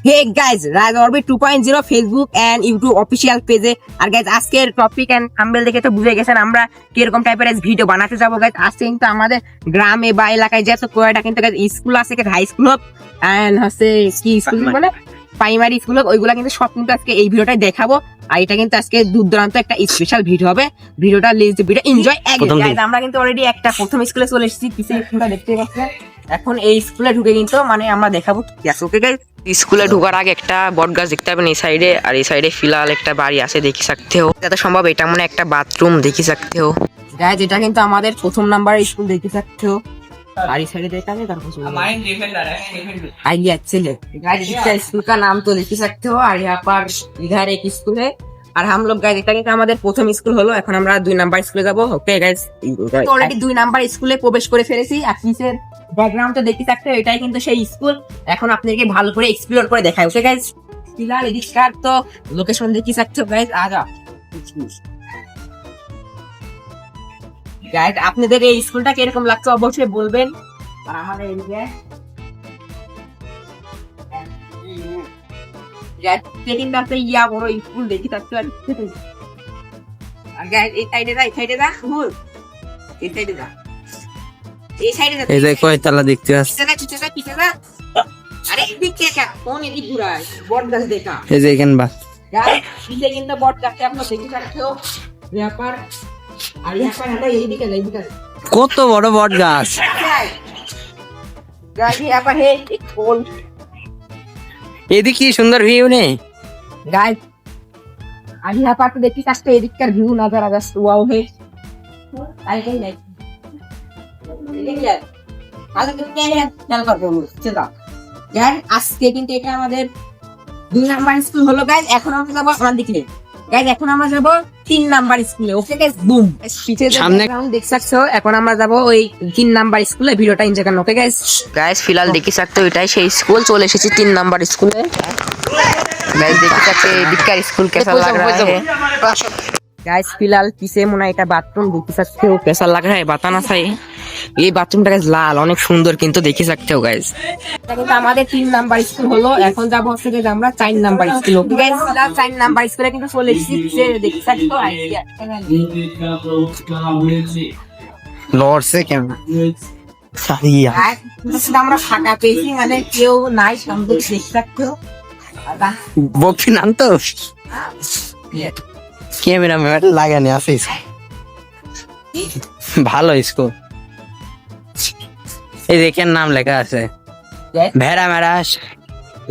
Hey guys, Raj orbit 2.0 Facebook and YouTube official পেজে। আর guys আজকের টপিক এন্ড থাম্বনেল দেখে তো বুঝে গেছেন আমরা কিরকম টাইপের ভিডিও বানাতে যাবো। গাইজ আজকে কিন্তু আমাদের গ্রামে বা এলাকায় যত কয়টা কিন্তু স্কুল আছে, হাই স্কুল হোক এন্ড হচ্ছে কি স্কুল বলে প্রাইমারি স্কুল হোক, ওইগুলা কিন্তু সব কিন্তু আজকে এই ভিডিওটাই দেখাবো। আর এটা কিন্তু আজকে দূর দূরান্ত একটা স্পেশাল ভিডিও হবে। ভিডিওটা ভিডিও এনজয়। গাইজ আমরা কিন্তু অলরেডি একটা প্রথম স্কুলে চলে এসেছি, পিছনে স্কুলটা দেখতে পাচ্ছেন। এখন এই স্কুলে ঢুকে কিন্তু মানে আমরা দেখাবো কি আছে। ওকে গাইজ, স্কুলে ঢোকার আগে একটা বট গাছ দেখতে পাবেন এই সাইডে, আর এই সাইডে ফিলহাল একটা বাড়ি আছে দেখি सकते हो। যত সম্ভব এটা মনে একটা বাথরুম দেখি सकते हो। গাইজ এটা কিন্তু আমাদের প্রথম নাম্বার স্কুল দেখি सकते हो। আর এই साइड देखा नहीं तारको आइए अच्छे ले। गाइज इसका स्कूल का नाम तो लिख सकते हो। और यहाँ पर इधर एक स्कूल है আর हम लोग गाइज এটা কিন্তু আমাদের প্রথম স্কুল হলো। এখন আমরা 2 নাম্বার স্কুলে যাব। ওকে গাইজ, তো অলরেডি 2 নাম্বার স্কুলে প্রবেশ করে ফেলেছি। আর নিচের ব্যাকগ্রাউন্ডটা দেখতে থাকতে এটাই কিন্তু সেই স্কুল। এখন আপনাদেরকে ভালো করে এক্সপ্লোর করে দেখাই। ওকে গাইজ, ফিলহাল এদিককার তো লোকেশন দেখি सकते हो। গাইজ আ যাও গাইজ, আপনাদের এই স্কুলটা কিরকম লাগছে অবশ্যই বলবেন। আর আমাদের এদিকে সেকেন্ড আছে ইয়া বড় স্কুল দেখি থাকতে। আর গাইজ এই সাইডে যা, এই সাইডে যা, ভুল এই সাইডে যা, এই সাইডে যা। এই যে কয়তলা দেখতে পাচ্ছ? পিছে যা। আরে এদিকে কে কোন এদিক ঘুরায়? বট গাছ দেখা। এই যে এখান বা গাইজ পিছে কিন্তু বট গাছ আপনি দেখি থাকতে हो। ব্যাপার আর यहाँ पर এইদিকে যাই, এইদিকে কত বড় বট গাছ। गाइस यहाँ पर है एक पोल। এদিকে কি সুন্দর ভিউ নেই गाइस আর यहाँ पर तो देखी सकते हैं एदिक का व्यू नजारा जस्ट वाओ है। आई कहीं नहीं देखिए आज कितने हैं चल कर दो चलो। गाइस আজকে কিন্তু এটা আমাদের 2 নাম্বার স্কুল হলো। গাইস এখন আমরা যাব আমার দিকে। গাইস এখন আমরা যাব 3 নাম্বার স্কুলে। ওকে গাইস, বুম পিছে সামনে গ্রাউন্ড দেখ सकते हो। এখন আমরা যাব ওই 3 নাম্বার স্কুলে, ভিডিওটা এনজয় করুন। ওকে গাইস, গাইস ফিলহাল দেখি सकते हो এটাই সেই স্কুল। চলে এসেছি 3 নাম্বার স্কুলে। गाइस देखी सकते हो एदिककार स्कूल कैसा लग रहा है। गाइस फिलहाल पीछे मोना এটা বাথরুম দেখি सकते हो। कैसा लग रहा है बताना सही। এই বাথরুমটা গাইস লাল, অনেক সুন্দর কিন্তু দেখি सकते हो गाइस। এটা কিন্তু আমাদের 3 নাম্বার স্কুল হলো। এখন যাব হচ্ছে যে আমরা 4 নাম্বার স্কুল। ওকে গাইস, ফিলহাল 4 নাম্বার স্কুলে কিন্তু চলে এসেছি। পিছে দেখি सकते हो আইডিয়া লর্ড সে কেমন সারিয়া আমরা ফাঁকা পেয়েছি, মানে কেউ নাই সামনে দেখি सकते हो। বকফি নাম তো ক্যামেরা ম্যাট লাগানি আছে ভালো স্কুল। এই দেখেন নাম লেখা আছে ভেড়া মেরাস।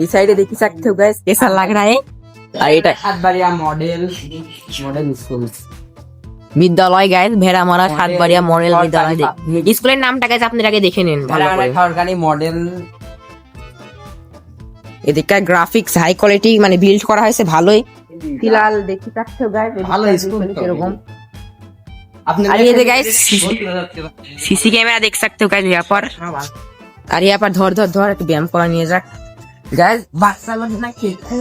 इस साइड देखी सकते हो गाइस कैसा लग रहा है। আর এটা সাতবাড়িয়া মডেল স্কুল বিদ্যালয় গাইস, ভেড়া মারা সাতবাড়িয়া মডেল বিদ্যালয়। স্কুলের নামটা গাইস আপনারা আগে দেখে নিন ভালো করে। সরকারি মডেল। এদিককার গ্রাফিক্স হাই কোয়ালিটি মানে বিল্ড করা হয়েছে ভালোই। ফিলহাল দেখি सकते हो गाइस ভালো স্কুল এরকম। আর এই যে গাইস सीसी कैमरा देख सकते हो गाइस यहाँ पर। আর यहाँ पर ধর ধর ধর একটু ব্যায়াম করা নিয়ে যাক। গাইস বাচ্চা লোক না খেলতে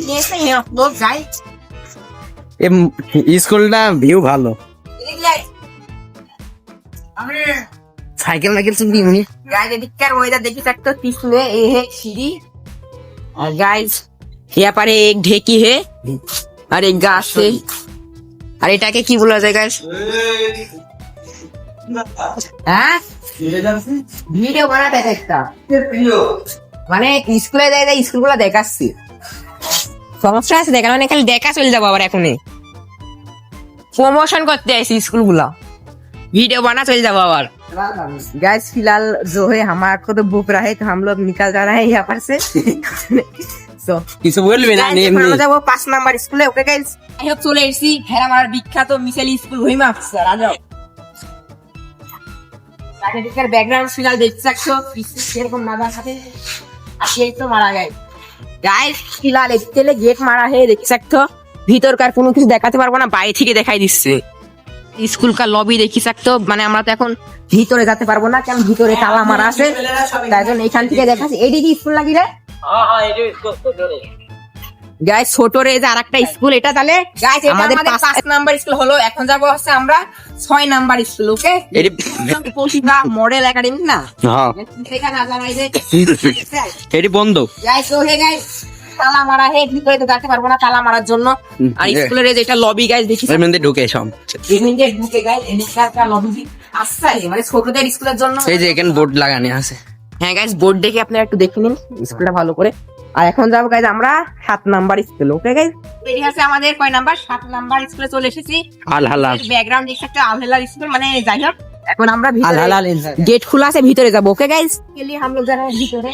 कैसे हैं आप लोग गाइस। স্কুলটা ভিউ ভালো। साइकिल नाइकिल से भी नहीं गाइस एदिककार वेदर देखी सकते हो। पीछे ये है सीढ़ी। और गाइस यहाँ पर एक ढेकी है और एक घास है। अरे এটাকে কি বলা যায় গাইস? হ্যাঁ ভিডিও বানাতে একটা মানে স্কুলে যাই যাই স্কুলগুলো দেখাচ্ছি। সমস্যা আছে দেখা মানে খালি দেখা চলে যাবো আবার এখনই প্রমোশন করতে আসি স্কুলগুলো वीडियो बना चल जाओ आवर। गाइस फिलहाल जो है हमारा को तो भूख रहा है, तो हम लोग निकल जा रहे हैं यहाँ पर से। सो কিছু বলবি না নেম আমরা যাব 5 নাম্বার স্কুলে। ওকে গাইস, আই হোপ চলে এসেছি হেরামার বিখ্যাত মিশেলি স্কুল হইমা স্যার। আ যাও তাদের ব্যাকগ্রাউন্ড ফিলহাল দেখতে सकते हो। এরকম নাদা সাথে আসেই তো মারা যায়। গাইস ফিলহাল এদিকে গেট মারা है देख सकते हो। ভিতরকার কোনো কিছু দেখাতে পারবো না, বাইরে থেকে দেখাই দিচ্ছে। স্কুল কা লবি দেখি सकते हो। মানে আমরা তো এখন ভিতরে যেতে পারবো না, কারণ ভিতরে তালা মারা আছে। তাই জন্য এখান থেকে দেখাচ্ছি। এইদিকে স্কুল লাগি রে। গাইস ছোট রে যে আরেকটা স্কুল এটা তাহলে গাইস আমাদের 5 নাম্বার স্কুল হলো। এখন যাব হচ্ছে আমরা 6 নাম্বার স্কুল। ওকে, এটি প্রতিভা মডেল একাডেমি না, হ্যাঁ সেখানে আজান এই যে এটি বন্ধ। গাইস ওহে গাইস তালা মারা হে, ভিতরে তো যেতে পারবো না তালা মারার জন্য। আর স্কুলের এই যে এটা লবি গাইস দেখি এর মধ্যে ঢুকে সব এমনিতে ঢুকে গাইস এদিকটা লবি আচ্ছা মানে ছোটদের স্কুলের জন্য। এই যে এখানে বোর্ড লাগানো আছে। হ্যাঁ গাইস বোর্ড দেখে আপনারা একটু দেখে নিন স্কুলটা ভালো করে। আর এখন যাবো গাইস আমরা 7 নাম্বার স্কুল। ওকে গাইস, এটি আছে আমাদের কয় নাম্বার 7 নাম্বার স্কুলে চলে এসেছি। আল হালাল ব্যাকগ্রাউন্ড দেখতে একটা আল হালাল স্কুল, মানে যাই হোক এখন আমরা আল ভিতরে হালাল গেট খোলা আছে, ভিতরে যাবো। ওকে গাইস, চলিए हम लोग जा रहे हैं ভিতরে।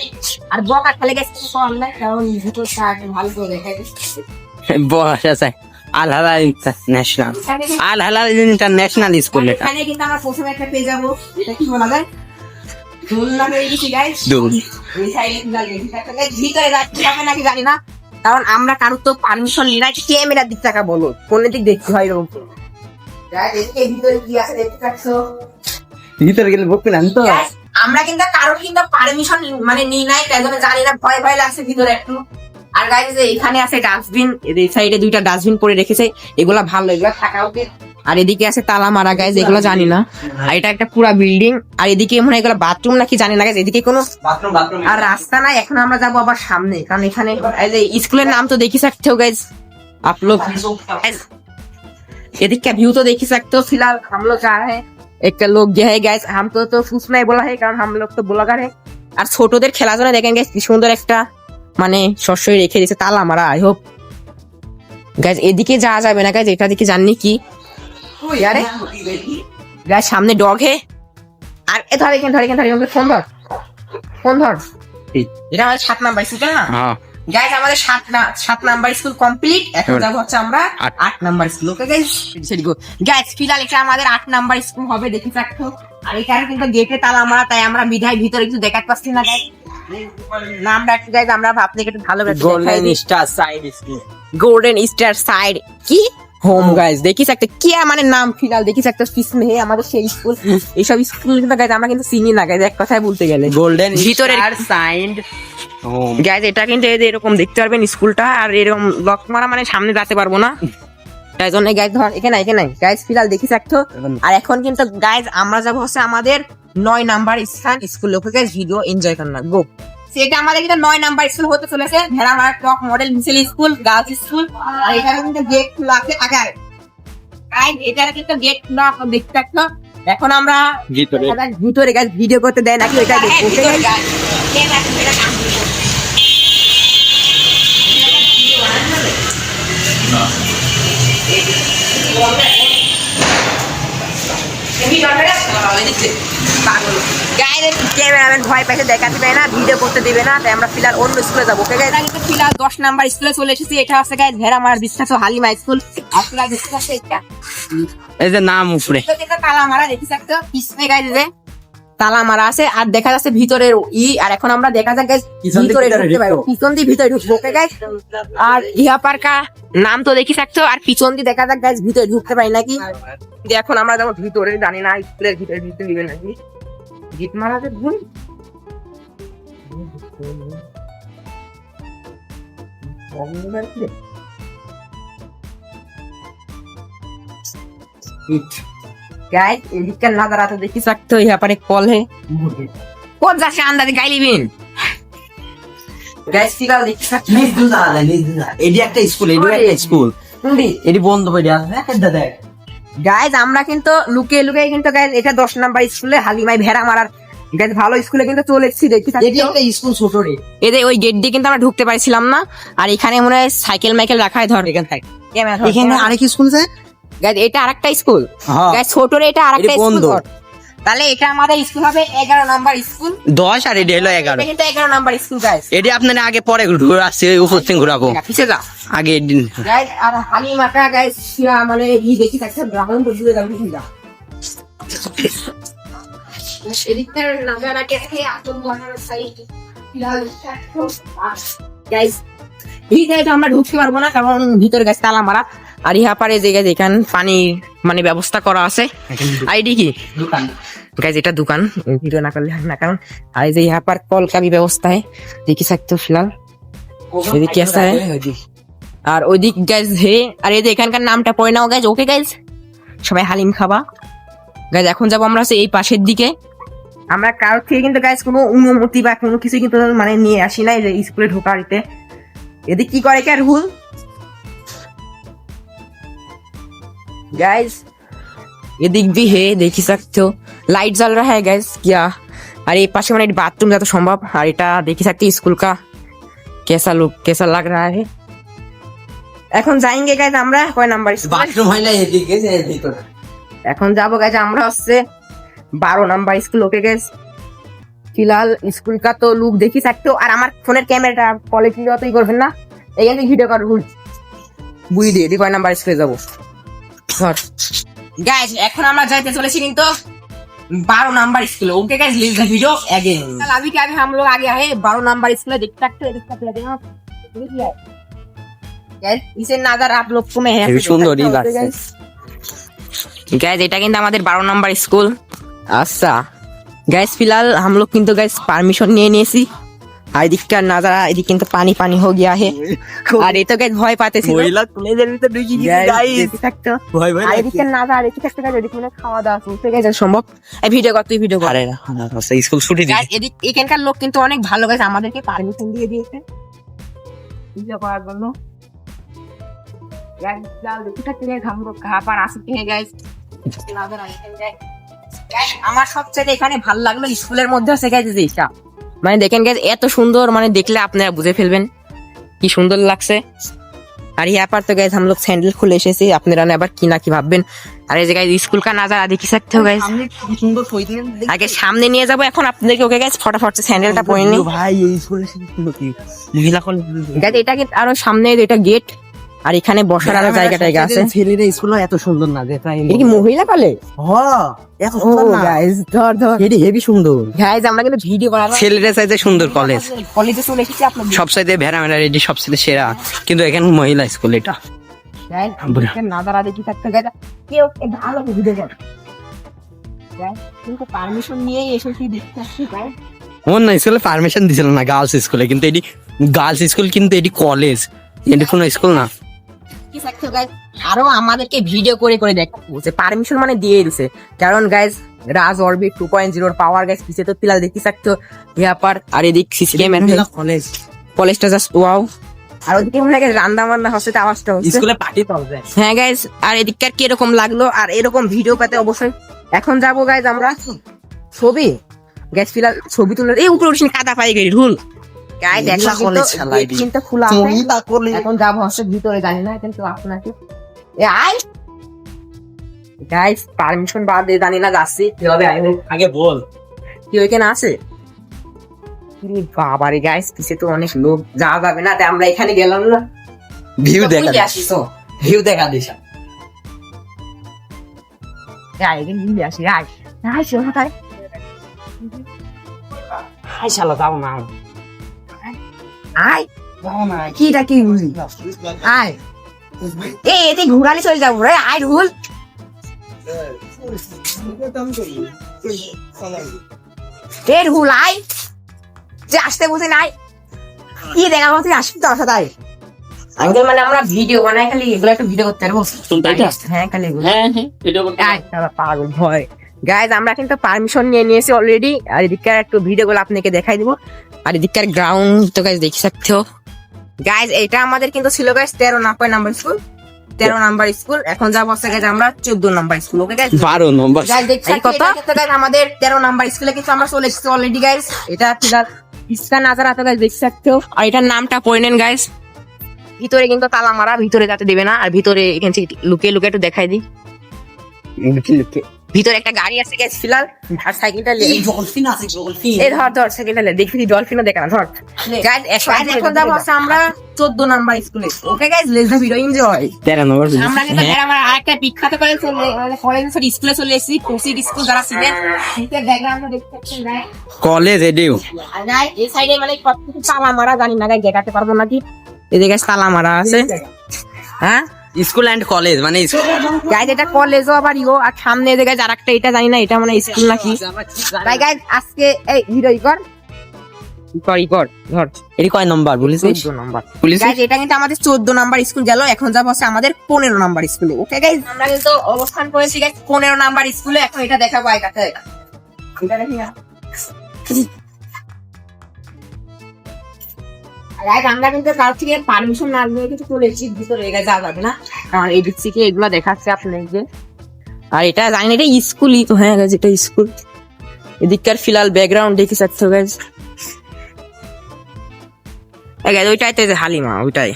আর বকা খেলে গাইস কিছু অনলাইন কারণ ভিতরে শার্ট ভালো করে দেখাই দিচ্ছি। বস আছে আল হালাল ইন্টারন্যাশনাল, আল হালাল ইন্টারন্যাশনাল স্কুল। এটা এখানে কিন্তু আমরা প্রথমে একটা পেয়ে যাবো, এটা কি বলা যায় দোলনা পেয়ে গেছি গাইস। দূর এই সাইডে ভিতরে যাচ্ছি হবে নাকি জানি না, কারণ আমরা কারোর তো পারমিশন নিই না। ক্যামেরার দিক টাকা বলো কোন দিক দেখতে হয় এরকম। ভিতরে কি আছে দেখতে পাচ্ছ? ভিতরে গেলে বকবে না তো। Guys, আমরা কিন্তু কারোর কিন্তু পারমিশন মানে নিই নাই, তাই জন্য জানি না, ভয় ভয় লাগছে ভিতরে একটু। আর গাইস এখানে আছে ডাস্টবিন, এই সাইডে দুইটা ডাস্টবিন পরে রেখেছে, এগুলা ভালো, এগুলা থাকা উচিত। আর এদিকে আছে তালা মারা গাইস, এগুলো জানি না। আর এটা একটা পুরা বিল্ডিং, আর এদিকে মনে হয় এগুলো বাথরুম নাকি জানি না গাইস। এদিকে কোনো বাথরুম আর রাস্তা নাই। এখন আমরা যাবো আবার সামনে, কারণ এখানে এই যে স্কুলের নাম তো দেখি सकते हो गाइस आप लोग। एदिक का व्यू तो देख ही सकते हो। फिलहाल हम लोग जा रहे हैं, एक लोग जो है गाइस हम तो कुछ नहीं बोला है কারণ हम लोग तो ব্লগার है। আর ছোটদের খেলার জন্য দেখেন গাইস কি সুন্দর একটা মানে শস্যই রেখে দিয়েছে তালা মারা। আই হোপ গাইস এদিকে যাওয়া যাবে না গাইস, এটা দিকে জাননি কি यार गाइस सामने डॉग है। আর এ ধর এখানে ফোন ধর এটা আমাদের 7 নাম্বার স্কুল না। হ্যাঁ গাইস আমাদের 7 নাম্বার স্কুল কমপ্লিট। এখন যাবো হচ্ছে আমরা 8 number school. Okay guys guys ফিলহাল এটা আমাদের 8 নাম্বার স্কুল হবে দেখি থাকতো। আর এখানে কিন্তু গেটে তালা মারা, তাই আমরা বিধায় ভিতরে কিছু দেখাতে পাচ্ছি না গাইস। নামটা একটু গাইস আমরা ভাবতে একটু ভালো করে golden star side school, golden star side की होम गाइस देखी सकते क्या মানে নাম ফিলহাল দেখি सकते किसमें है আমাদের সেই স্কুল। এইসব স্কুল কিন্তু গাইস আমরা কিন্তু চিনি না গাইস, এক কথায় বলতে গেলে। গোল্ডেন ভিতরে স্টার সাইড হোম গাইস এটা কিন্তু এই যে এরকম দেখতে পারবেন স্কুলটা, আর এরকম লক মারা মানে সামনে যেতে পারবো না, তাই জন্য গাইস ধর এখানে গাইস ফিলহাল দেখি सकते। আর এখন কিন্তু গাইস আমরা যাব হচ্ছে আমাদের 9 নাম্বার স্থান school. Okay guys video enjoy করনা গো। সেটা আমাদের কিন্তু 9 নাম্বার স্কুল হতে চলেছে, ভেড়ামারা টপ মডেল মিছিল স্কুল গার্লস স্কুল। আর এখানে কিন্তু গেট খোলা আছে আগার গাইস, এটা কিন্তু গেট খোলা দেখতে থাকতো। এখন আমরা ভিতরে গাইস ভিডিও করতে দেয় নাকি এটা দেখবো। ক্যামেরাম্যান ভয় পাইছে দেখাতে পারে না, ভিডিও করতে দিবে না, তাই আমরা ফিলহাল অন্য স্কুলে যাবো। কিন্তু ফিলহাল 10 নাম্বার স্কুলে চলে এসেছি। এটা হচ্ছে গাইস ভেড়ামারার বিখ্যাত হালিমা স্কুল। আপনারা দেখতে পাচ্ছেন এটা এই যে নাম উপরে তালা মারা দেখি থাকতো পিছনে গাইস যে তালা মারা আছে, আর দেখা যাচ্ছে ভিতরের আর এখন আমরা দেখা যাক গাইস ভিতরে ঢুকতে পারবো, পিছন দিয়ে ভিতরে ঢুকবো। ওকে গাইস, আর ইহা পার কা নাম তো দেখি থাকতো, আর পিছন দিয়ে দেখা যাক গাইস ভিতরে ঢুকতে পারি নাকি। এখন আমরা যাবো ভিতরে, জানি না স্কুলের ভিতরে ঢুকতে দিবে নাকি। গিট মারাতে ভুল गाइस इसका नजर आता देख सकते हो। यहाँ पर एक कॉल है, कौन सा शानदार गाइली बिन गाइस फिलहाल देख सकते हो। এটি একটা স্কুল, এটি একটা স্কুল, এটি বন্ধ হয়ে আছে দাদা। গাইস আমরা কিন্তু লুকিয়ে লুকিয়ে কিন্তু গাইস এটা 10 নাম্বার স্কুলে হালিমাই ভেড়া মারার গাইস ভালো স্কুলে কিন্তু চলে এসেছি দেখি। এটি একটা স্কুল ছোট রে, এদের ওই গেট দিয়ে কিন্তু আমরা ঢুকতে পারছিলাম না। আর এখানে মনে হয় সাইকেল মাইকেল রাখা হয়, ধর এখানে থাকে এখানে আরেক স্কুল আছে গাইস, এটা আরেকটা স্কুল গাইস ছোট রে, এটা আরেকটা স্কুল। তাহলে এটা আমাদের স্কুল হবে 11 নাম্বার স্কুল 10 আর এটি হলো 11। এটা 11 নাম্বার স্কুল গাইস। এটি আপনারা আগে পরে ঘুরে আসছে, উপর থেকে ঘুরাবো পিছে যা আগে গাইস। আর হালিমাটা গাইস মানে ই দেখি থাকছে গ্রাউন্ড বুঝে যাবে কি যা এদিকটার নাগারা কে আতঙ্ক আমার সাইড ফিলহাল গাইস ভিতরে আমরা ঢুকতে পারবো না কারণ ভিতরে গাইস তালা মারা। আর ইহা পারে যে গাইস এখানে পানি মানে ব্যবস্থা করা আছে। আইডি কি দোকান गाइस এটা দোকান, ভিডিও না করলে না কারণ। আর এই যে यहाँ पर कॉल का भी व्यवस्था है देख ही सकते हो। फिलहाल ये कैसा है আর ওইদিক গাইজ হে, আর এই যে এখানকার নামটা পড়ে নাও গাইজ। ওকে গাইজ, সবাই হালিম খাবা গাইজ। এখন যাবো আমরা হচ্ছে এই পাশের দিকে। আমরা কারোর থেকে কিন্তু গাইজ কোনো অনুমতি বা কোনো কিছু কিন্তু মানে নিয়ে আসি নাই যে স্কুলে ঢোকার ইতে। এদিক কি করে কে রুল गाइस, ये दिख भी है, देख ही सकते हो लाइट जल रहा है गाइस क्या। और ये पास में बाथरूम जाता संभव, और এটা देख ही सकते हो स्कूल का कैसा लुक, कैसा लग रहा है। এখন যাইঙ্গে গাইস আমরা কয় নাম্বার স্কুল, বাথরুম হয় না এদিকে যে ভিতরে। এখন যাব গাইস আমরা হচ্ছে 12 নাম্বার স্কুল। ওকে गाइस, फिलहाल स्कूल का तो लुक देख ही सकते हो। और আমার ফোনের ক্যামেরাটা কোয়ালিটি অতই করবেন না, এখানে ভিডিও কর রুল বুঝি দিয়ে দি কয় নাম্বার স্কুলে যাব। गाइस এখন আমরা যাইতে চলেছি কিন্তু 12 number school. Okay guys, leave the video again. अभी क्या, अभी हम लोग आगे आए 12 नंबर स्कूल। देख सकते हो गाइस, इसे नजर आप लोग को में है সুন্দরই লাগছে गाइस। এটা কিন্তু আমাদের 12 নাম্বার স্কুল। अच्छा गाइस, फिलहाल हम लोग কিন্তু गाइस परमिशन নিয়ে নিয়েছি। আর এদিককার নাজারা, এদিক কিন্তু পানি পানি হয়ে গিয়া है। আর এই তো গাইস ভয় পাতেছিল, মহিলা কলেজের ভিতরে ঢুকে গেছে গাইস। দেখতে থাকতো ভয় ভয় আর এদিককার নাজারা, এদিক থেকে গাইস এদিক মানে খাওয়া দাওয়া চলতে গাইস সম্ভব। এই ভিডিও কর, তুই ভিডিও কর। আরে না, স্কুল ছুটি দিই। গাইস এদিক এখানকার লোক কিন্তু অনেক ভালো গাইস, আমাদেরকে পারমিশন দিয়ে দিয়েছে ভিডিও করার জন্য। गाइस चल देखते থাকতে গাইস हम लोग कहां पर आ चुके हैं गाइस। নাজারা এখানে গাইস, আমার সবচেয়ে এখানে ভালো লাগলো স্কুলের মধ্যে আছে গাইস যে এটা, মানে দেখেন গাইস এত সুন্দর, মানে দেখলে আপনারা বুঝে ফেলবেন কি সুন্দর লাগছে। আর यहाँ पर तो गाइस हम लोग सैंडल খুলে এসেছি, আপনারা না আবার কি না কি ভাববেন। আর এই যে গাইস স্কুল का नजारा देख सकते हो गाइस। সামনে কি সুন্দর কইতে আগে সামনে নিয়ে যাব এখন আপনাদেরকে। ওকে গাইস, ফটাফট স্যান্ডেলটা পরে নিই ভাই। এই স্কুলের সুন্দর কি মহিলা কলেজ গাইস। এটা কিন্তু আরো সামনে এটা গেট, আর এখানে বসার আরো জায়গা টাইগা আছে। ছেলেরা স্কুল এত সুন্দর না যে তাই। এটা কি মহিলা কলেজ? হ্যাঁ এত ও সুন্দর না গাইস, ধর ধর এটি হেভি সুন্দর। গাইস আমরা কিন্তু ভিডিও বানাবো। ছেলেরা চাইতে সুন্দর কলেজ, কলেজে চলে এসেছি আপনাদের সবচাইতে ভেড়া ভেড়া রেডি, সবচাইতে সেরা। কিন্তু এখানে মহিলা স্কুল এটা। গাইস আমরা নাজারা দেখি থাকতে গাইস, কেউ ভালো ভিডিও কর গাইস। কিন্তু পারমিশন নিয়ে এসেছি দেখতে আসছি গাইস। অন্য স্কুলে পারমিশন দিছিল না গার্লস স্কুলে, কিন্তু এটি গার্লস স্কুল, কিন্তু এটি কলেজ, এটি কোনো স্কুল না। কি থাকতে গাইস, আরো আমাদেরকে ভিডিও করে করে দেখাচ্ছে, পারমিশন মানে দিয়ে দিছে। কারণ গাইস রাজ অরবিট 2.0 পাওয়ার গাইস পিছে তো পিলাল দেখি থাকতো यहाँ पर। আর এদিক সিসি ক্যামেরা কলেজ, কলেজটা জাস্ট ওয়াও। আর ওদিকে মনে হয় রান্না বান্না হচ্ছে, আওয়াজটা হচ্ছে স্কুলে পার্টি পাওয়া যায়। হ্যাঁ গাইস। আর এদিককার কি রকম লাগলো, আর এরকম ভিডিও পেতে অবশ্যই এখন যাবো গাইস আমরা ছবি। গ্যাস ফিলাল ছবি তুলে এই উপরে উঠিস কাদা পাই গেলি রুল গাইস। এখন কিন্তু খোলা আছে, এখন যাবো হচ্ছে ভিতরে, জানি না কিন্তু আপনাকে আই গাইস পারমিশন বাদ দিয়ে জানি না যাচ্ছি কিভাবে আইবো। আগে বল কি ওইখানে আছে বাবারে গাইস, পিছে তো অনেক লোক, যাওয়া যাবে না, তাই আমরা এখানে গেলাম না। ভিউ দেখা বুঝে আসিস তো, ভিউ দেখা দিস। আয় এখানে বুঝে আসি। আয় আয় কোথায় হাই শালা যাও না, আয় যাও না। কিটা কি বুঝি আয় এতে ঘুরালি চলে যাবো রে। আয় রুল রুল আয় যে আসতে বসে নাই কি দেখা বলছি আসবি তো আসা তাই আঙ্কেল। মানে আমরা ভিডিও বানাই, খালি এগুলো একটু ভিডিও করতে পারবো। হ্যাঁ খালি এগুলো পাগল ভয় গাইজ। আমরা কিন্তু পারমিশন নিয়ে নিয়েছি অলরেডি। আর এদিককার একটু ভিডিও গুলো আপনাকে দেখাই দিব। আর এদিককার গ্রাউন্ড তো গাইজ দেখি सकते हो গাইজ। এটা আমাদের কিন্তু ছিল guys 13 number school, 13 number school. এখন যাবো হচ্ছে গাইজ আমরা 14 নাম্বার স্কুল। ওকে গাইজ 12 নম্বর গাইজ দেখছি কত গাইজ আমাদের 13 নাম্বার স্কুলে কিন্তু আমরা চলে এসেছি অলরেডি গাইজ। এটা ফিলহাল इसका नजारा तो गाइस देख सकते हो। আর এটার নামটা পড়ে নেন গাইজ। ভিতরে কিন্তু তালা মারা, ভিতরে যাতে দেবে না। আর ভিতরে এখান থেকে লুকিয়ে লুকিয়ে একটু দেখাই দিই, ভিতরে একটা গাড়ি আছে গাইস ফিলহাল। আর সাইকেলটা ডলফিন আছে, ডলফিন। এই ধর ধর সাইকেলটা দেখবি, ডলফিনও দেখা না ধর গাইস। এখন যাবো হচ্ছে আমরা 14 নাম্বার স্কুলে। ওকে guys, let's the video enjoy. 13 নম্বর আমরা কিন্তু আমরা আরেকটা বিখ্যাত কলেজ স্কুলে চলে এসেছি, কোসিড স্কুল। যারা ছিলেন নিচের ব্যাকগ্রাউন্ডটা দেখতে পাচ্ছেন গাইস, কলেজ এডিও। আর গাইস এই সাইডে মানে কত তালা মারা, জানি না গাইস দেখাতে পারবো নাকি। এই যে গাইস তালা মারা আছে। হ্যাঁ স্কুল এন্ড কলেজ মানে গাইজ এটা কলেজও আবার ইও। আর সামনে যে গাইজ আরেকটা, এটা জানি না এটা মানে স্কুল নাকি। তাই গাইজ আজকে এই ভিডিও কর ধর এটি কয় নম্বর বলিস 14 নাম্বার। বলিস গাইজ এটা কিন্তু আমাদের 14 নাম্বার স্কুল গেল, এখন যাবো হচ্ছে আমাদের 15 নাম্বার স্কুলে। ওকে গাইজ, আমরা কিন্তু অবস্থান করেছি গাইজ 15 নাম্বার স্কুলে। এখন এটা দেখাবো এটা দেখি না। গাইজ আমরা কিন্তু কার থেকে পারমিশন না নিয়ে কিছু চলে এসেছি ভিতরে, গাইজ যাওয়া যাবে না, কারণ এই দিক থেকে এগুলো দেখাচ্ছে আপনাদের। আর এটা জানি না এটা স্কুলই তো, হ্যাঁ গাইজ এটা স্কুল। এদিককার ফিলহাল ব্যাকগ্রাউন্ড দেখি যাচ্ছে গাইজ। গাইজ ওইটাই তো যে হালিমা ওইটাই।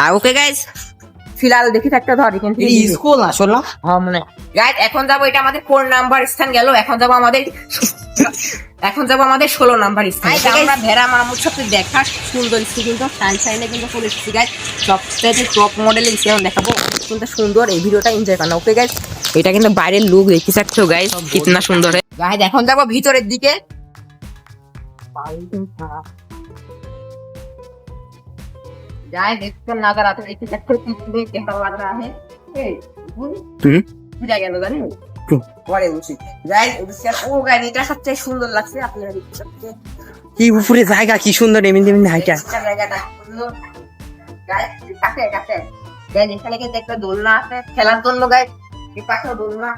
আর ওকে গাইজ ফিলহাল দেখি থাকতে ধর এখান থেকে স্কুল আসল না হ্যাঁ মানে গাইজ এখন যাবো, এটা আমাদের 4 নাম্বার স্থান গেল, এখন যাবো আমাদের 16 নাম্বার স্থান। আমরা ভেড়া মামুর সাথে দেখা সুন্দর স্কুল কিন্তু সানশাইনে কিন্তু চলে এসেছি গাইজ, সবচেয়ে টপ মডেলের স্কুল দেখাবো, কিন্তু সুন্দর। এই ভিডিওটা এনজয় করো। ওকে গাইজ, এটা কিন্তু বাইরের লুক দেখি থাকছো গাইজ কিতনা সুন্দর। গাইজ এখন যাবো ভিতরের দিকে। गाइस इसका नजर आता है, एक चक्कर कितने कैसा लग रहा है। বুঝা গেল জানেন পরে বুঝি। গাইস उसका ও গাইস এটা সবচেয়ে সুন্দর লাগছে, আপনারা দেখতে পাচ্ছেন কি উপরে জায়গা কি সুন্দর, এমনি এমনি হাইটা এটা জায়গাটা সুন্দর। গাইস কাছে কাছে গাইস এখানে কিন্তু একটা দোলনা আছে খেলার জন্য গাইস, এই পাশেও দোলনা।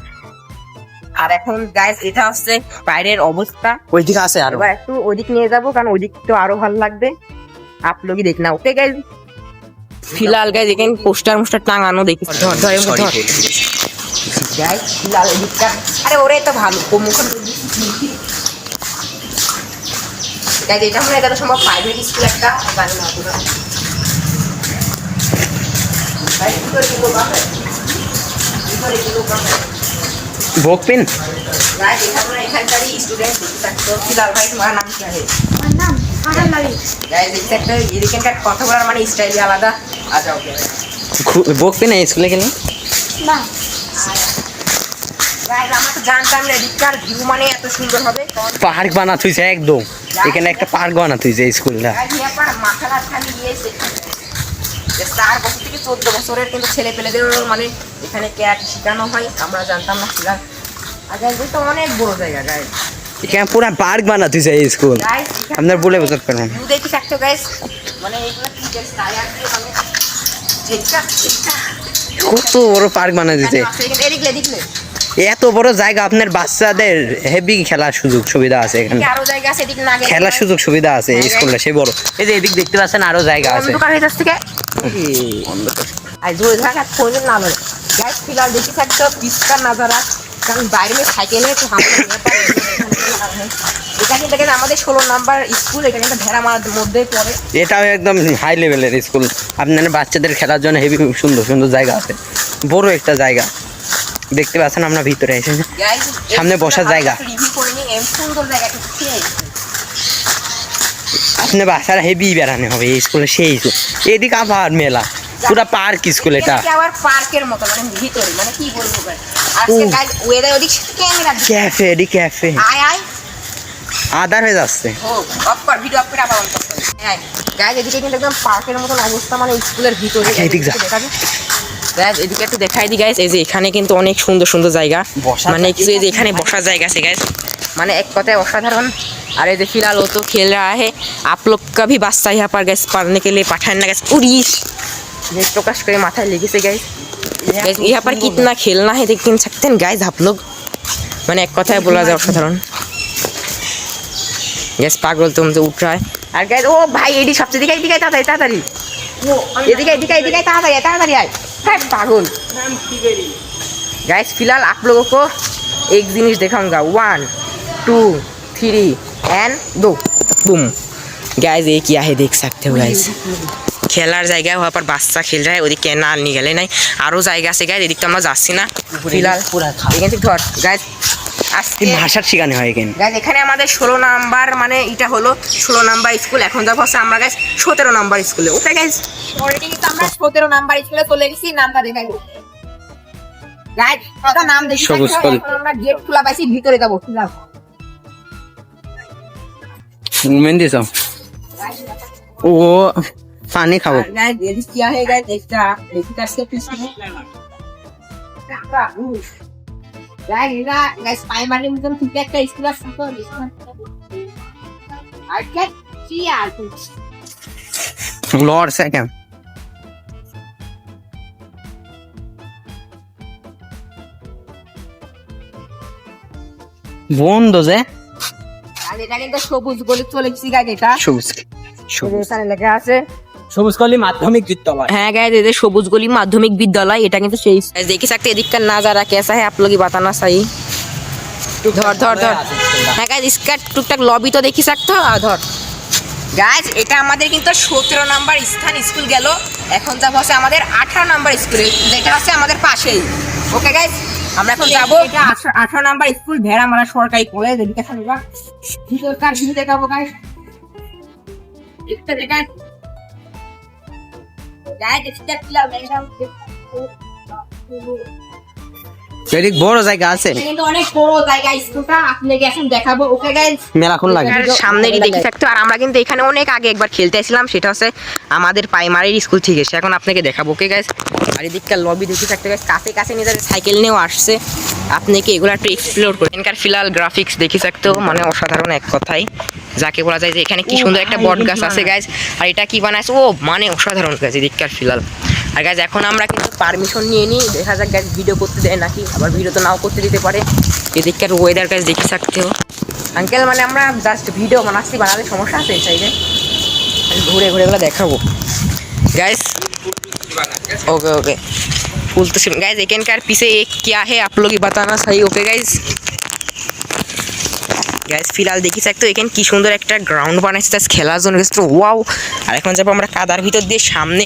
আর এখন গাইস এটা হচ্ছে বাইরের অবস্থা, ওইদিকে আছে আর এবার একটু ওইদিক নিয়ে যাবো, কারণ ওইদিক তো আরো ভালো লাগবে, आप लोग ही देखना। ओके गाइस, ফিলহাল গাইজ এখানে পোস্টার টাঙানো দেখি। ধর ধর এমন ধর गाइस फिलहाल एडिट कर। अरे ওরে তো ভালো মুখে গাইস এটা আমরা এটা সম্ভব প্রাইভেট স্কুল একটা জানি না পুরো গাইস কি লোক আছে কি লোক আছে ভোগ পেন। गाइस এখানকারই স্টুডেন্ট তো फिलहाल भाई तुम्हारा नाम क्या है? আমার নাম আরাম লাগে। गाइस একটা এদিকের কথা বলার মানে স্টাইল আলাদা। আচ্ছা ওকে ভোগ পেন স্কুলে গেলে না গাইস আমরা তো জানতাম না এদিককার ভিউ মানে এত সুন্দর হবে। পার্ক বানা থুইছে একদম, এখানে একটা পার্ক বানা থুইছে স্কুলটা। গাইস यहाँ पर মাথাটা খালি দিয়েছে যে 4 বছর থেকে 14 বছরের কিন্তু ছেলে পেলেদের মানে এখানে ক্যাট শেখানো হয়, আমরা জানতাম না। ফিলহাল আগে তো অনেক বড় জায়গা গাইস, এখানে পুরো পার্ক বানা থুইছে এই স্কুল, গাইস আপনার বলে বোঝাতে পারবেন। ভিউ দেখি থাকতো গাইস, মানে এগুলো কি যে টায়ার দিয়ে মানে যেটা কত বড় পার্ক বানা দিয়েছে, এদিকে এত বড় জায়গা। আপনার বাচ্চাদের হেভি খেলার সুযোগ সুবিধা আছে এখানে, আরো জায়গা আছে এদিকে না গেলে খেলার সুযোগ সুবিধা আছে এই স্কুলে সে বড়। এই যে এদিক দেখতে পাচ্ছেন আরো জায়গা আছে। অন্ধকার হয়ে যাচ্ছে থেকে আর जो जगह खोज ना लगे गाइस। फिलहाल देखी सकते हो इसका नजारा, কারণ বাইরে में साइकिल है तो हम এটা কিন্তু দেখেন আমাদের 16 নাম্বার স্কুল, এটা কিন্তু ভেড়া মারার মধ্যেই পড়ে। এটাও একদম হাই লেভেলের স্কুল, আপনার বাচ্চাদের খেলার জন্য হেভি সুন্দর সুন্দর জায়গা আছে, বড় একটা জায়গা দেখতে পাচ্ছেন। আমরা ভিতরে এসেছি, গাইস সামনে বসার জায়গা। রিভিউ করে নিই, এম সুন্দর জায়গাটা কি আপনি বাচ্চারা হেভি বেড়ানো হবে এই স্কুলে, সেই এদিকে আবার মেলা, পুরা পার্ক স্কুল এটা। এটা আবার পার্কের মতো মানে ভিতরে, মানে কি বলবো গাইস। আজকে গাইস ওয়েদার ওদিক ক্যামেরা ক্যাফে, এডি ক্যাফে আয় আয় আদার হয়ে যাচ্ছে। ও অফ কর, ভিডিও অফ করে আবার অন কর। হ্যাঁ গাইস এদিকে কিন্তু একদম পার্কের মতন অবস্থা, মানে স্কুলের ভিতরে। আচ্ছা, এদিক যা। দেখাবি গাইজ এদিকে একটু দেখাই দিই গাইজ, এই যে এখানে কিন্তু অনেক সুন্দর সুন্দর জায়গা, মানে কিছু এই যে এখানে বসার জায়গা আছে গাইজ, মানে এক কথায় অসাধারণ। और ये फिलहाल वो तो खेल रहा है, आप लोग का भी बादशाह यहाँ पर गैस पढ़ने के लिए पठाना गैस उड़ीस ये प्रकाश करे माथा लेके से गैस यहाँ पर कितना खेलना है देख सकते हैं गाइज आप लोग, मैंने एक कथा बोला जाए असाधारण। गैस पागल तुमसे उठ रहा है और गैस ओ भाई एडी सबसे दिखाई दिखाई ताड़ाताड़ी एदिके एदिके एदिके ताड़ाताड़ी आए पागल। गाइस फिलहाल आप लोगों को एक जिनिस दिखाऊंगा, 1 2 3 एंड 2 बूम। गाइस ये क्या है देख सकते हो गाइस, খেলার জায়গা वहाँ पर বাচ্চা খেল रहा है, ওদিকে না নিয়ে গেলে নাই আরো জায়গা আছে গাইস, এদিকে আমরা যাচ্ছি না। ফিলহাল এখান থেকে ধর গাইস আজকে ভাষা শেখানো হয় এখানে। গাইস এখানে আমাদের 16 নাম্বার মানে এটা হলো 16 নাম্বার স্কুল, এখন যাব হচ্ছে আমরা গাইস 17 নাম্বার স্কুলে। ওকে গাইস অলরেডি কিন্তু আমরা 17 নাম্বার স্কুলে চলে গেছি, নামটা দেখাই দাও গাইস, এটা নাম দেখি আমরা গেট খোলা পাইছি, ভিতরে যাব। মেহেন্দি সাহ ও পানি খাবো। गाइस ये क्या है गाइस, एक्स्ट्रा देखिए कैसे पीछे गाइस गाइस प्राइमरी में तो ठीक है, इसके बाद सब और क्या लॉर्ड सेकंड বন্ধ যে আর এটা কিন্তু সবুজ গলি চলে গেছি গাইজ, এটা সবুজ এখানে লেখা আছে সবুজকলি মাধ্যমিক বিদ্যালয়। হ্যাঁ গাইজ, এই যে সবুজ গলি মাধ্যমিক বিদ্যালয়, এটা কিন্তু সেই দেখি सकते इधर का नजारा कैसा है आप लोग ही बताना सही। ধর ধর ধর হ্যাঁ গাইজ, इसका টুকটাক লবি তো দেখি सकते हो। ধর গাইজ, এটা আমাদের কিন্তু 17 নাম্বার স্থান স্কুল গেল, এখন যাব হচ্ছে আমাদের 18 নাম্বার স্কুলে, যেটা হচ্ছে আমাদের পাশেই। ওকে গাইজ, আমরা এখন যাবো 18 নাম্বার স্কুল ভেড়ামারা সরকারি কলেজ। এদিকে শুনবা ভিতরকার ভিউ দেখাবো গাইজ, একটা দেখা গাইজ, এটা কিলা ম্যাডাম এদিক বড় জায়গা আছে, কিন্তু অনেক বড় জায়গা স্কুলটা, আপনাকে এখন দেখাবো। ওকে গাইজ, মেলাখন লাগে সামনেরই দেখি থাকতো। আর আমরা কিন্তু এখানে অনেক আগে একবার খেলতে আসছিলাম, সেটা হচ্ছে আমাদের প্রাইমারি স্কুল থেকে এসে, এখন আপনাকে দেখাবো। ওকে গাইজ, আর এদিককার লবি দেখি থাকতে গাইজ, কাছে কাছে নিজের সাইকেল নিয়েও আসছে, আপনাকে এগুলো একটু এক্সপ্লোর করে। এখানকার ফিলহাল গ্রাফিক্স দেখি থাকতো, মানে অসাধারণ এক কথায়, যাকে বলা যায় যে এখানে কি সুন্দর একটা বট গাছ আছে গাইজ, আর এটা কি বানাইছে, ও মানে অসাধারণ গাছ এদিককার ফিলহাল। আর গাইজ, এখন আমরা কিন্তু পারমিশন নিয়ে নিই, দেখা যাক গাইজ ভিডিও করতে দেয় নাকি, আবার ভিডিও তো নাও করতে দিতে পারে। এদিককার ওয়েদার গাইজ দেখি থাকতে हो আঙ্কেল, মানে আমরা জাস্ট ভিডিও বানাচ্ছি, বানালে সমস্যা আছে এই সাইডে, ঘুরে ঘুরে এগুলো দেখাবো গাইজ। ओके ओके, फुल तो गाइज एखानकार पीछे एक क्या है आप लोग ही बताना सही। ओके गाइज, গাইজ ফিলহাল দেখি থাকতো এখানে কি সুন্দর একটা গ্রাউন্ড বানাইছে জাস্ট খেলার জন্য, ওয়াও। আর এখন যাবো আমরা কাদার ভিতর দিয়ে সামনে,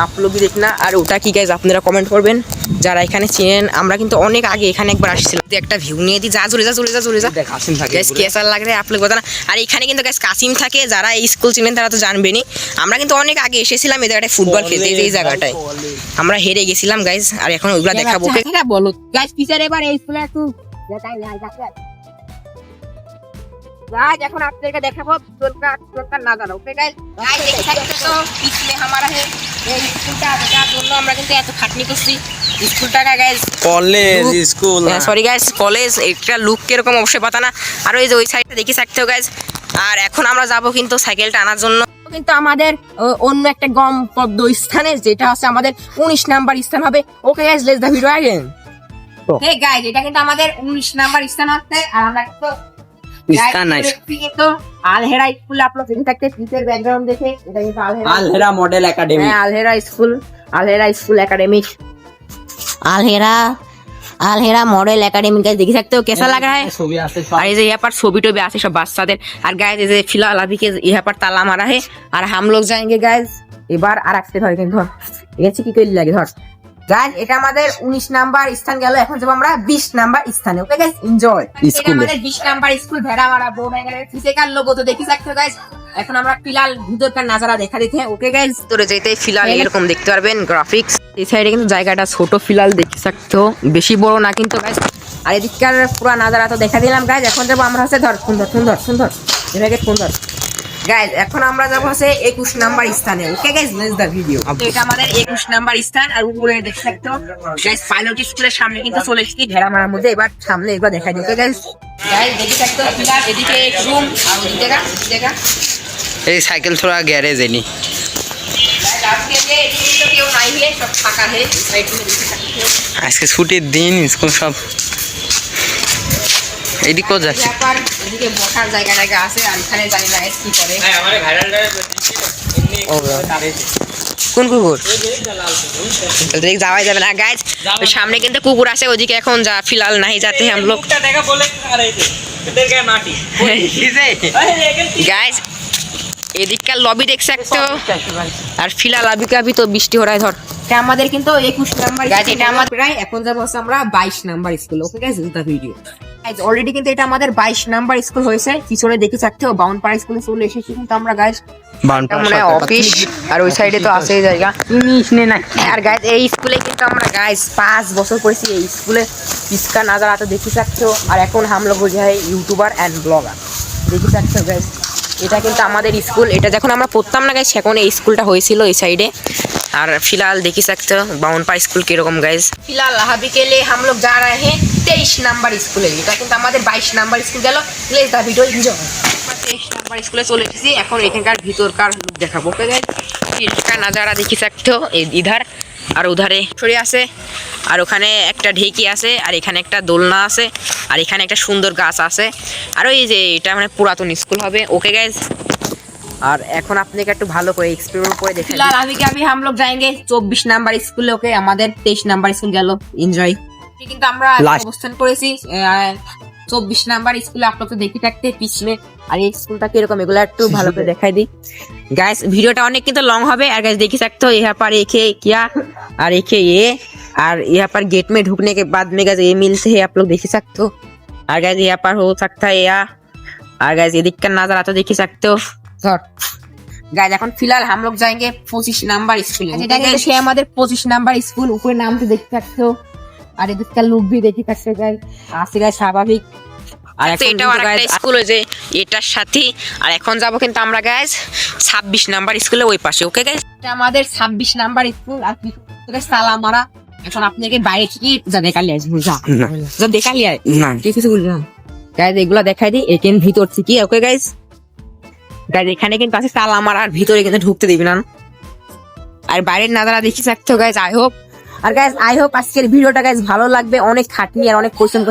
আপলোগই দেখ না। আর ওটা কি গাইজ আপনারা কমেন্ট করবেন যারা এখানে চেনেন, আমরা কিন্তু অনেক আগে এখানে একবার আসছিলাম। একটা ভিউ নিয়ে দিই, যা চলে যা চলে যা চলে যা কাসিম থাকে গাইজ, কেসা লাগে আপলোগ কথা না। আর এখানে কিন্তু গাইজ কাসিম থাকে, যারা এই স্কুল চিনেন তারা তো জানবেনই, আমরা কিন্তু অনেক আগে এসেছিলাম এই জায়গাটায় ফুটবল খেলতে, এই জায়গাটায় আমরা হেরে গেছিলাম গাইজ। আর এখন ওইগুলা দেখাবো। বলো গাইজ, পিছার এবার এই স্কুলে একটু দেখাই না गाइस, এখন আপনাদেরকে দেখাবো তোরকার নাজারা। ওকে গাইস, দেখতে থাকতে তো পিছনে हमारा है এই স্কুলটা, যার জন্য আমরা কিন্তু এত খাটনি করছি স্কুলটা guys, college school sorry guys college, একটা লুক কিরকম অবশ্যই পাতা না। আর ওই যে ওই সাইডে দেখি থাকতে গাইস। আর এখন আমরা যাব কিন্তু সাইকেলটা আনার জন্য, কিন্তু আমাদের অন্য একটা গন্তব্য স্থানে, যেটা হচ্ছে আমাদের 19 নাম্বার স্থান হবে। Okay guys, let's the video again. Hey guys, এটা কিন্তু আমাদের 19 নাম্বার স্থান হচ্ছে, আর আমরা তো স্থান নাই तो আলহেরা স্কুল आप लोग देख सकते हैं, पीछे बैकग्राउंड देखे, এটা কিন্তু Alhera model academy, Alhera school academy, Alhera model academy guys, देख सकते हो कैसा लग रहा है। ছবি আছে সব, और ये यहाँ पर ছবি टोबी আছে সব বাচ্চাদের। আর गाइस ये फिलहाल अभी के यहाँ पर ताला मारा है, और हम लोग जाएंगे गाइस এবার আর একটা ধর কিন্তু এসে কি কইলি লাগে ধর গাইস। এটা আমাদের 19 নাম্বার স্থান গেল, এখন যাব আমরা 20 নাম্বার স্থানে। Okay guys, enjoy. এটা আমাদের 20 নাম্বার স্কুল ভেড়ামারা বোর্ডাঙ্গালের ফিজিক্যাল লোগো তো দেখি থাকতে গাইস। এখন আমরা ফিলহাল ভিতরকার নজারা দেখা দিতে। ওকে গাইস, তোরে যেতে ফিলহাল এরকম দেখতে পারবেন গ্রাফিক্স। এই সাইডে কিন্তু জায়গাটা ছোট ফিলহাল দেখি থাকতো, বেশি বড় না কিন্তু গাইস। আর এদিককার পুরো নজারা তো দেখা দিলাম গাইস। এখন যাব আমরা হচ্ছে ধর সুন্দর সুন্দর সুন্দর এটাকে সুন্দর গাইস। এখন আমরা যাব হচ্ছে 21 নাম্বার স্থানে। Okay guys, let's the video. এটা আমাদের 21 নাম্বার স্থান, আর উপরে দেখতে থাকতো গাইস পাইলট স্কুলের সামনে কিন্তু চলে এসেছি ভেড়ামারার মধ্যে। এবার সামনে একবার দেখাই দিই। ওকে গাইস, দেখি থাকতো ফিলহাল এদিকে এক রুম, আর ওদিকে দেখা এই সাইকেল थोड़ा গ্যারেজ এনি আজকে যে এদিকে তো কেউ নাই, হে সব ফাঁকা হে সাইড में দেখতে থাকতো। আজকে ছুটির দিন, স্কুল সব এদিকেও যাচ্ছে। ব্যাপার এদিকে বসার জায়গা জায়গা আছে, আর এখানে জানি না কি করে। হ্যাঁ, আমারে ভাইরাল কোন কুকুর দেখ যাওয়া যাবে না গাইজ, ওই সামনে কিন্তু কুকুর আছে, ওদিকে এখন যা ফিলহাল नहीं जाते हम लोग गाइस। এদিককার লবি দেখ सकते हो, আর ফিলহাল अभी का अभी तो বৃষ্টি हो रहा है। ধর এটা আমাদের কিন্তু 21 নাম্বার গাইজ, এটা আমাদের প্রায় এখন যাব হচ্ছে আমরা 22 number school. Okay guys, the video guys, already কিন্তু এটা আমাদের 22 নাম্বার স্কুল হয়েছে। পিছনে দেখি থাকতে हो বাউন্ডপাড়া স্কুলে চলে এসেছি কিন্তু আমরা গাইজ। মানে অফিস আর ওই সাইডে তো আছে জায়গা ইসনে না। আর গাইজ এই স্কুলে কিন্তু আমরা গাইজ 5 বছর পড়েছি এই স্কুলে। इसका नजारा तो देखी सकते हो। আর এখন हम लोग हो जाए यूट्यूबर एंड ब्लॉगर, দেখি सकते हो गाइज। এটা কিন্তু আমাদের স্কুল, এটা যখন আমরা পড়তাম না গাইজ, এখন এই স্কুলটা হয়েছিল এই সাইডে। আর फिलहाल देखी सकते हो বাউন্ডপাড়া স্কুল কিরকম গাইজ। फिलहाल अभी के लिए हम लोग जा रहे हैं 23 নাম্বার স্কুলে। এটা কিন্তু আমাদের 22 নাম্বার স্কুল গেল। Let's the video enjoy. 23 number স্কুলে চলে এসেছি। এখন এখানকার ভিতরকার লুক দেখাবো। ওকে গাইস, इसका नज़ारा देखी सकते हो इधर আর উধারে ছড়ি আছে, আর ওখানে একটা ঢেকি আছে, আর এখানে একটা দোলনা আছে, আর এখানে একটা সুন্দর গাছ আছে, আর ওই যে এটা মানে পুরাতন স্কুল হবে। ওকে গাইস, আর এখন আপনাকে একটু ভালো করে এক্সপেরিমেন্ট করে দেখেন। फिलहाल अभी हम लोग जाएंगे 24 नंबर स्कूल। ओके আমাদের 23 নাম্বার স্কুল গেল, এনজয়। কিন্তু আমরা Last. অবস্থান করেছি 24 নাম্বার স্কুলে। আপনারা তো দেখে থাকতে পিছনে, আর এই স্কুলটা কিরকম এগুলো একটু ভালো করে দেখাই দিই। गाइस वीडियोটা অনেক কিন্তু লং হবে। আর गाइस देखी सकते हो यहाँ पर एक है क्या और एक है ये, और यहाँ पर गेट में ढुकने के बाद में गाइस ये मिलते हैं, आप लोग देख सकते हो। और गाइस यहाँ पर हो सकता है या, और गाइस ये दिक्कत नजर आता देख सकते हो। गाइस এখন फिलहाल हम लोग जाएंगे 25 नंबर स्कूल। এটা কিন্তু সে আমাদের 25 নাম্বার স্কুল। উপরে নাম তো দেখতে পাচ্ছ, আর এদিকটা লুক भी দেখতে পাচ্ছ গাইস। আসলে গাইস স্বাভাবিক। আর এখন এটাও কিন্তু আরেকটা guys স্কুল যে এটার সাথে। আর এখন যাব কিন্তু আমরা গাইস 26 নাম্বার স্কুলে ওই পাশে। ওকে গাইস, এটা আমাদের 26 নাম্বার স্কুল। আর ভিতরে সালাম মারা। এখন আপনাকে বাইরে থেকে যা দেখালি আসবো, যা না যা দেখালি আয় না কিছু বলি না গাইস। এগুলা দেখাই দিই এখান ভিতর থেকে। ওকে গাইস, গাইস এখানে কিন্তু আছে সালাম মারা, আর ভিতরে কিন্তু ঢুকতে দিবি না। আর বাইরের নাজারা দেখি থাকতো গাইস। আই হোপ আজকের ভিডিওটা গাইস ভালো লাগবে। অনেক খাটনি আর অনেক কোশ্চেন